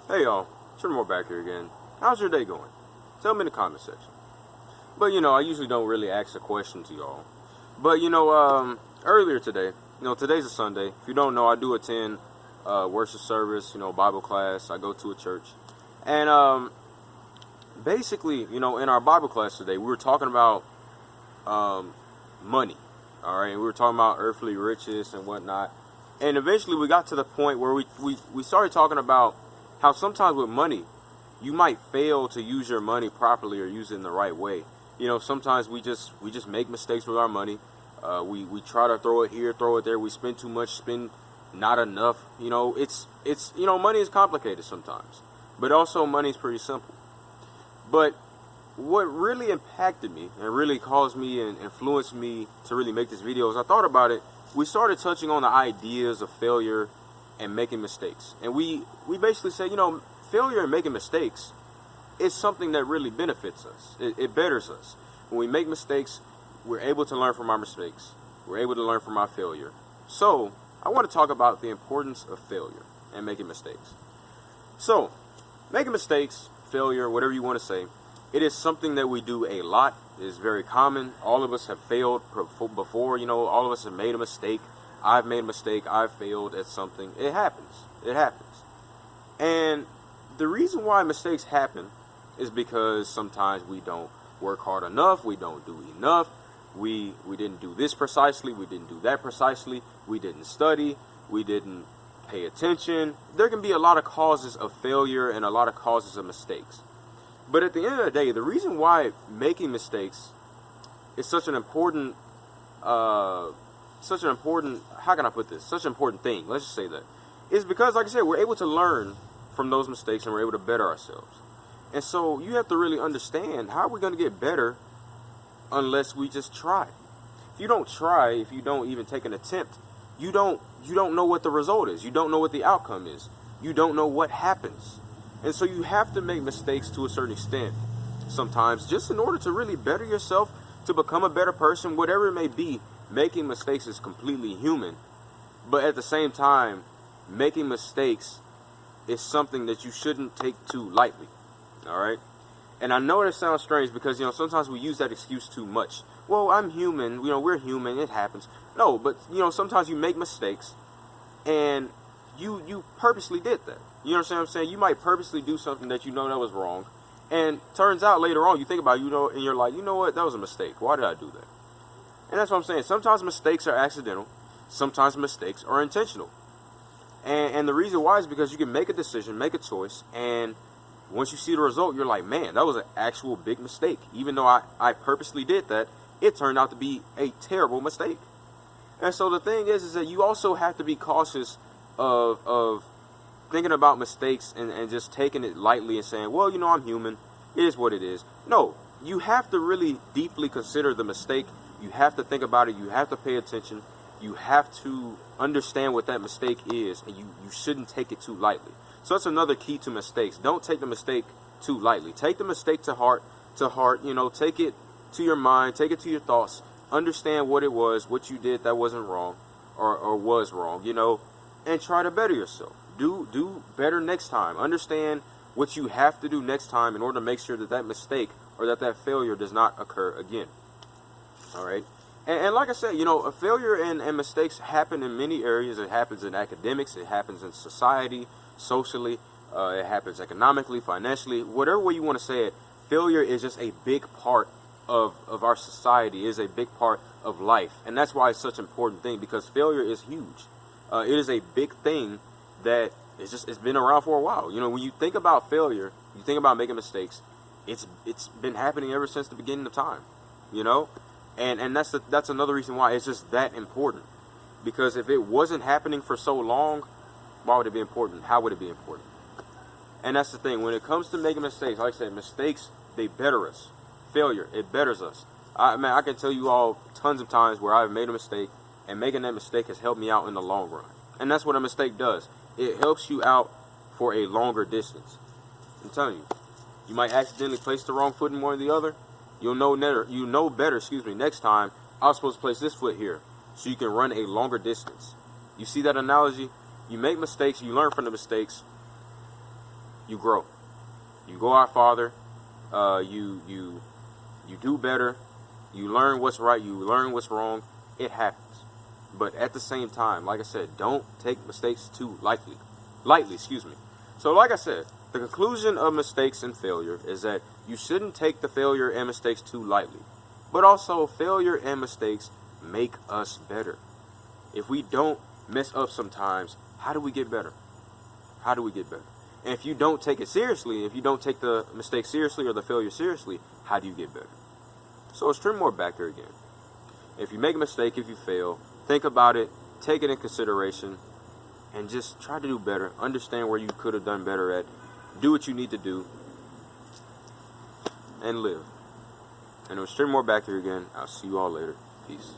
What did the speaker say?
Hey y'all, Trevor back here again. How's your day going? Tell me in the comment section. But I usually don't really ask a question to y'all. But earlier today, today's a Sunday. If you don't know, I do attend worship service, Bible class. I go to a church. And basically, in our Bible class today, we were talking about money. All right, we were talking about earthly riches and whatnot. And eventually we got to the point where we started talking about how sometimes with money, you might fail to use your money properly or use it in the right way. Sometimes we just make mistakes with our money. We try to throw it here, throw it there. We spend too much, spend not enough. It's money is complicated sometimes, but also money is pretty simple. But what really impacted me and really caused me and influenced me to really make this video, as I thought about it, we started touching on the ideas of failure and making mistakes. And we basically say, failure and making mistakes is something that really benefits us. It betters us. When we make mistakes, we're able to learn from our mistakes. We're able to learn from our failure. So I want to talk about the importance of failure and making mistakes. So making mistakes, failure, whatever you want to say, it is something that we do a lot. It is very common. All of us have failed before. All of us have made a mistake. I've made a mistake. I've failed at something. It happens. It happens. And the reason why mistakes happen is because sometimes we don't work hard enough. We don't do enough. We didn't do this precisely. We didn't do that precisely. We didn't study. We didn't pay attention. There can be a lot of causes of failure and a lot of causes of mistakes. But at the end of the day, the reason why making mistakes is such an important, how can I put this? Such an important thing. Let's just say that. Is because, like I said, we're able to learn from those mistakes and we're able to better ourselves. And so you have to really understand, how are we going to get better unless we just try? If you don't try, if you don't even take an attempt, you don't know what the result is. You don't know what the outcome is. You don't know what happens. And so you have to make mistakes to a certain extent sometimes, just in order to really better yourself, to become a better person, whatever it may be. Making mistakes is completely human. But at the same time, making mistakes is something that you shouldn't take too lightly. All right? And I know that sounds strange because, sometimes we use that excuse too much. Well, I'm human. We're human. It happens. No, but, sometimes you make mistakes and you purposely did that. You understand what I'm saying? You might purposely do something that that was wrong. And turns out later on, you think about it, and you're like, what? That was a mistake. Why did I do that? And that's what I'm saying. Sometimes mistakes are accidental. Sometimes mistakes are intentional. And the reason why is because you can make a decision, make a choice, and once you see the result, you're like, man, that was an actual big mistake. Even though I purposely did that, it turned out to be a terrible mistake. And so the thing is that you also have to be cautious of thinking about mistakes and just taking it lightly and saying, well, I'm human. It is what it is. No, you have to really deeply consider the mistake. You have to think about it. You have to pay attention. You have to understand what that mistake is, and you shouldn't take it too lightly. So that's another key to mistakes. Don't take the mistake too lightly. Take the mistake to heart, take it to your mind, take it to your thoughts. Understand what it was, what you did that wasn't wrong or was wrong, and try to better yourself. Do better next time. Understand what you have to do next time in order to make sure that mistake or that failure does not occur again. All right. And like I said, a failure and mistakes happen in many areas. It happens in academics. It happens in society, socially. It happens economically, financially, whatever way you want to say it. Failure is just a big part of our society, is a big part of life. And that's why it's such an important thing, because failure is huge. It is a big thing that it's been around for a while. When you think about failure, you think about making mistakes, it's been happening ever since the beginning of time, and that's another reason why it's just that important. Because if it wasn't happening for so long, why would it be important? How would it be important? And that's the thing. When it comes to making mistakes, like I said, mistakes, they better us. Failure, it betters us. I can tell you all tons of times where I've made a mistake, and making that mistake has helped me out in the long run. And that's what a mistake does. It helps you out for a longer distance. I'm telling you, you might accidentally place the wrong foot in one or the other. You'll know better, next time, I was supposed to place this foot here, so you can run a longer distance. You see that analogy? You make mistakes, you learn from the mistakes, you grow. You go out farther. You do better. You learn what's right. You learn what's wrong. It happens. But at the same time, like I said, don't take mistakes too lightly. Excuse me. So like I said, the conclusion of mistakes and failure is that you shouldn't take the failure and mistakes too lightly. But also, failure and mistakes make us better. If we don't mess up sometimes, how do we get better? How do we get better? And if you don't take it seriously, if you don't take the mistake seriously or the failure seriously, how do you get better? So it's Trent Moore back here again. If you make a mistake, if you fail, think about it, take it in consideration, and just try to do better. Understand where you could have done better at. Do what you need to do, and live. And it was Trent Moore back here again. I'll see you all later. Peace.